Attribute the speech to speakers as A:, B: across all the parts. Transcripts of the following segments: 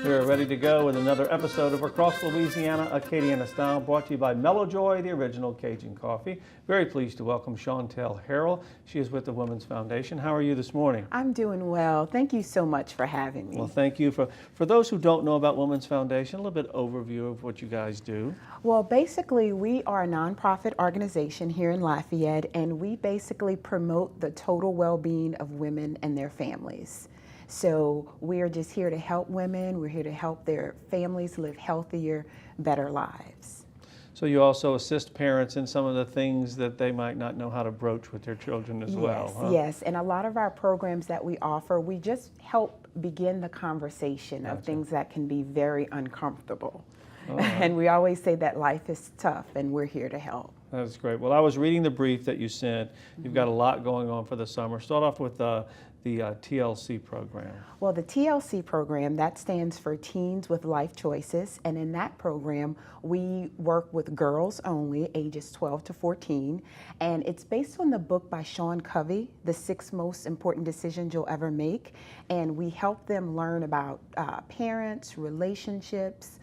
A: We're ready to go with another episode of Across Louisiana, Acadiana Style, brought to you by Mellow Joy, the original Cajun coffee. Very pleased to welcome Shawntell Harrell. She is with the Women's Foundation. How are you this morning?
B: I'm doing well. Thank you so much for having me.
A: Well, thank you. For those who don't know about Women's Foundation, a little bit overview of what you guys do.
B: Well, basically, we are a nonprofit organization here in Lafayette, and we basically promote the total well-being of women and their families. So we're just here to help women. We're here to help their families live healthier, better lives.
A: So you also assist parents in some of the things that they might not know how to broach with their children as well, huh?
B: Yes, and a lot of our programs that we offer, we just help begin the conversation of things that can be very uncomfortable. And we always say that life is tough, and we're here to help.
A: That's great. Well, I was reading the brief that you sent. You've got a lot going on for the summer. Start off with the TLC program.
B: Well, the TLC program, that stands for Teens with Life Choices, and in that program we work with girls only, ages 12 to 14, and it's based on the book by Sean Covey, The 6 Most Important Decisions You'll Ever Make, and we help them learn about parents, relationships,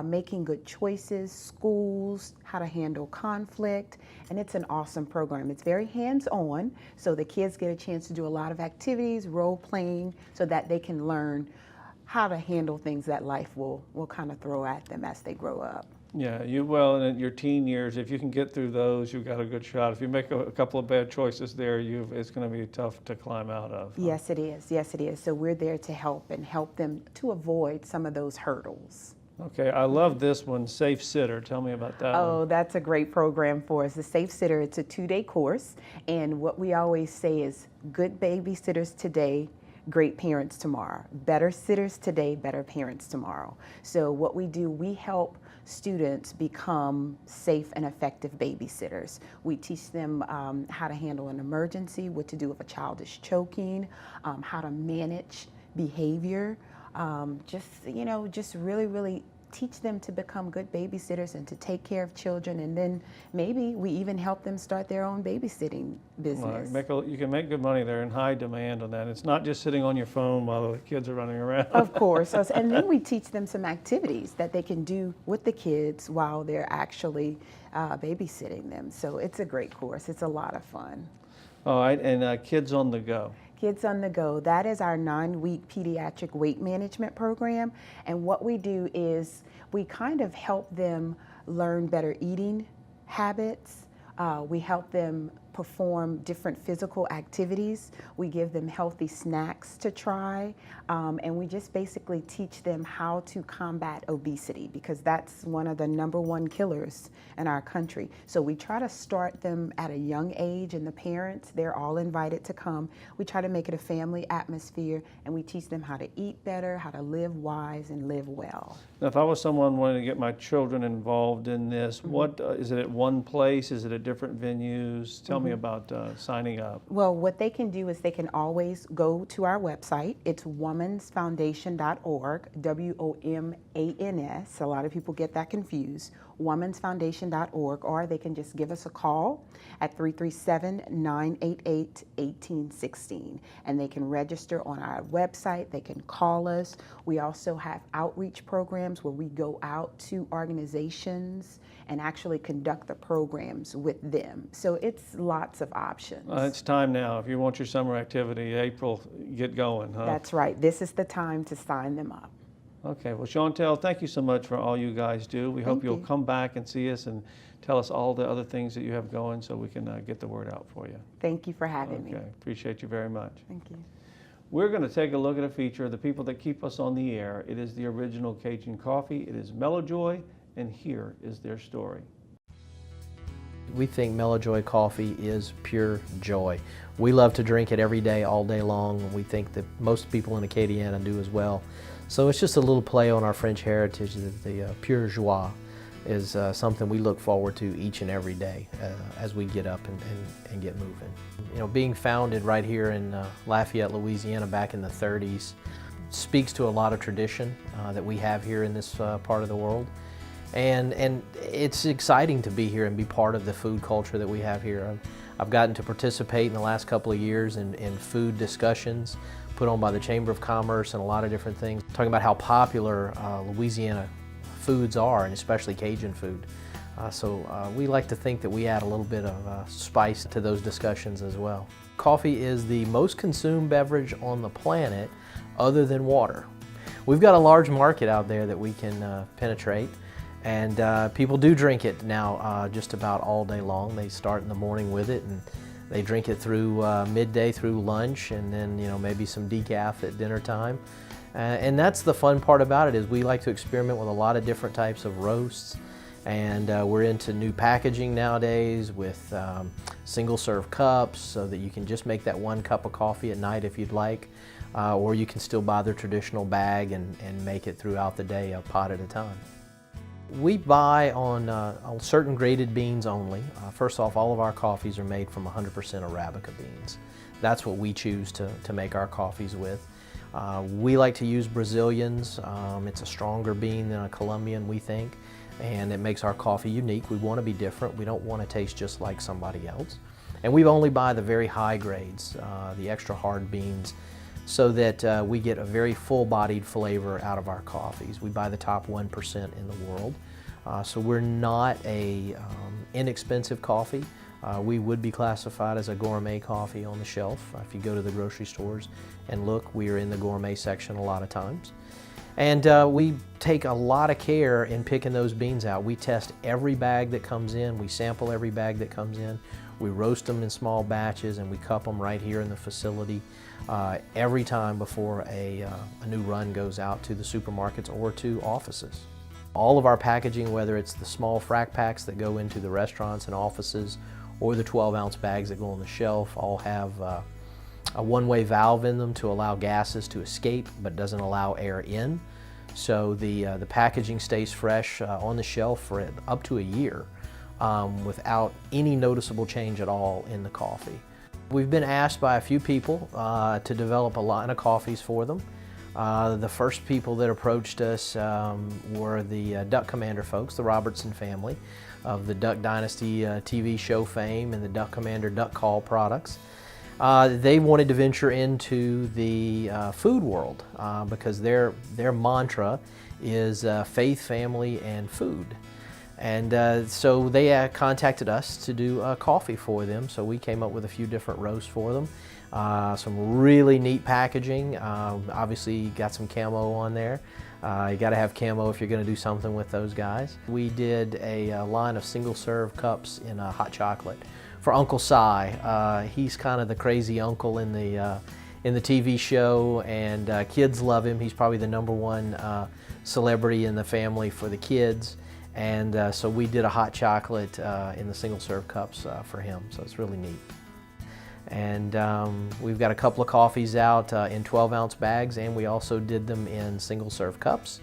B: making good choices, schools, how to handle conflict, and it's an awesome program. It's very hands-on, so the kids get a chance to do a lot of activities, role-playing, so that they can learn how to handle things that life will kind of throw at them as they grow up.
A: Yeah, in your teen years, if you can get through those, you've got a good shot. If you make a couple of bad choices there, it's going to be tough to climb out of. Huh?
B: Yes, it is. Yes, it is. So we're there to help them to avoid some of those hurdles.
A: Okay, I love this one, Safe Sitter. Tell me about that one.
B: Oh, that's a great program for us. The Safe Sitter, it's a 2-day course, and what we always say is good babysitters today, great parents tomorrow. Better sitters today, better parents tomorrow. So what we do, we help students become safe and effective babysitters. We teach them how to handle an emergency, what to do if a child is choking, how to manage behavior. Just really teach them to become good babysitters and to take care of children, and then maybe we even help them start their own babysitting business.
A: You can make good money there, in high demand on that. It's not just sitting on your phone while the kids are running around.
B: Of course, and then we teach them some activities that they can do with the kids while they're actually babysitting them. So it's a great course. It's a lot of fun.
A: All right, and Kids on the Go.
B: Kids on the Go, that is our 9-week pediatric weight management program. And what we do is we kind of help them learn better eating habits. We help them perform different physical activities. We give them healthy snacks to try. And we just basically teach them how to combat obesity, because that's one of the #1 killers in our country. So we try to start them at a young age, and the parents, they're all invited to come. We try to make it a family atmosphere, and we teach them how to eat better, how to live wise and live well.
A: Now, if I was someone wanting to get my children involved in this, what is it at one place? Is it at different venues? Tell me about signing up.
B: Well, what they can do is they can always go to our website. It's womansfoundation.org, WOMANS. A lot of people get that confused. womansfoundation.org, or they can just give us a call at 337-988-1816, and they can register on our website. They can call us. We also have outreach programs where we go out to organizations and actually conduct the programs with them. So it's lots of options.
A: It's time now. If you want your summer activity, April, get going, huh?
B: That's right. This is the time to sign them up.
A: Okay, well, Shawntell, thank you so much for all you guys do. We hope you'll come back and see us and tell us all the other things that you have going so we can get the word out for you.
B: Thank you for having me.
A: Okay, appreciate you very much.
B: Thank you.
A: We're going to take a look at a feature of the people that keep us on the air. It is the original Cajun coffee. It is Mellow Joy, and here is their story.
C: We think Mellow Joy coffee is pure joy. We love to drink it every day, all day long, and we think that most people in Acadiana do as well. So it's just a little play on our French heritage. The pure joie is something we look forward to each and every day as we get up and get moving. You know, being founded right here in Lafayette, Louisiana back in the 30s speaks to a lot of tradition that we have here in this part of the world. And it's exciting to be here and be part of the food culture that we have here. I've gotten to participate in the last couple of years in food discussions put on by the Chamber of Commerce and a lot of different things, talking about how popular Louisiana foods are, and especially Cajun food. So we like to think that we add a little bit of spice to those discussions as well. Coffee is the most consumed beverage on the planet other than water. We've got a large market out there that we can penetrate, and people do drink it now just about all day long. They start in the morning with it, and they drink it through midday, through lunch, and then maybe some decaf at dinner time. And that's the fun part about it, is we like to experiment with a lot of different types of roasts. And we're into new packaging nowadays with single-serve cups, so that you can just make that one cup of coffee at night if you'd like, or you can still buy the traditional bag and make it throughout the day, a pot at a time. We buy on certain graded beans only. First off, all of our coffees are made from 100% Arabica beans. That's what we choose to make our coffees with. We like to use Brazilians. It's a stronger bean than a Colombian, we think, and it makes our coffee unique. We want to be different. We don't want to taste just like somebody else. And we only buy the very high grades, the extra hard beans, so that we get a very full-bodied flavor out of our coffees. We buy the top 1% in the world. So we're not a inexpensive coffee. We would be classified as a gourmet coffee on the shelf. If you go to the grocery stores and look, we are in the gourmet section a lot of times. And we take a lot of care in picking those beans out. We test every bag that comes in. We sample every bag that comes in. We roast them in small batches, and we cup them right here in the facility every time before a new run goes out to the supermarkets or to offices. All of our packaging, whether it's the small frac packs that go into the restaurants and offices or the 12-ounce bags that go on the shelf, all have a one-way valve in them to allow gases to escape, but doesn't allow air in. So the packaging stays fresh on the shelf for up to a year without any noticeable change at all in the coffee. We've been asked by a few people to develop a line of coffees for them. The first people that approached us were the Duck Commander folks, the Robertson family of the Duck Dynasty TV show fame and the Duck Commander Duck Call products. They wanted to venture into the food world because their mantra is faith, family, and food. And so they contacted us to do coffee for them. So we came up with a few different roasts for them. Some really neat packaging. Obviously got some camo on there. You got to have camo if you're going to do something with those guys. We did a line of single-serve cups in hot chocolate for Uncle Si. He's kind of the crazy uncle in the TV show, and kids love him. He's probably the #1 celebrity in the family for the kids. And so we did a hot chocolate in the single-serve cups for him, so it's really neat. And we've got a couple of coffees out in 12-ounce bags, and we also did them in single-serve cups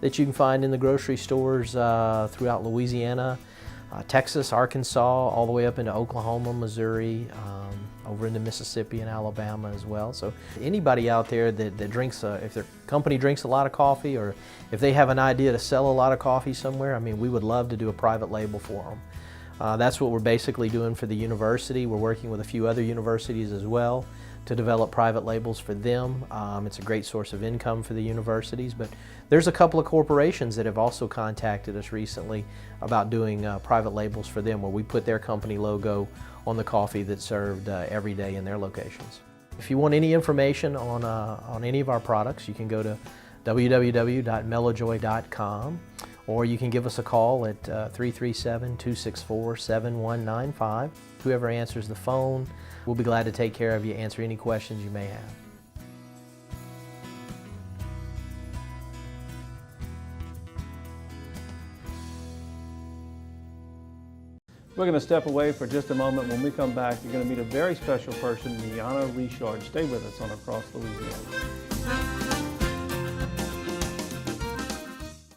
C: that you can find in the grocery stores throughout Louisiana, Texas, Arkansas, all the way up into Oklahoma, Missouri, over into Mississippi and Alabama as well. So anybody out there that drinks, if their company drinks a lot of coffee, or if they have an idea to sell a lot of coffee somewhere, I mean, we would love to do a private label for them. That's what we're basically doing for the university. We're working with a few other universities as well to develop private labels for them. It's a great source of income for the universities, but there's a couple of corporations that have also contacted us recently about doing private labels for them, where we put their company logo on the coffee that's served every day in their locations. If you want any information on any of our products, you can go to www.melojoy.com, or you can give us a call at 337-264-7195. Whoever answers the phone, we'll be glad to take care of you, answer any questions you may have.
A: We're going to step away for just a moment. When we come back, you're going to meet a very special person, Miana Richard. Stay with us on Across Louisiana.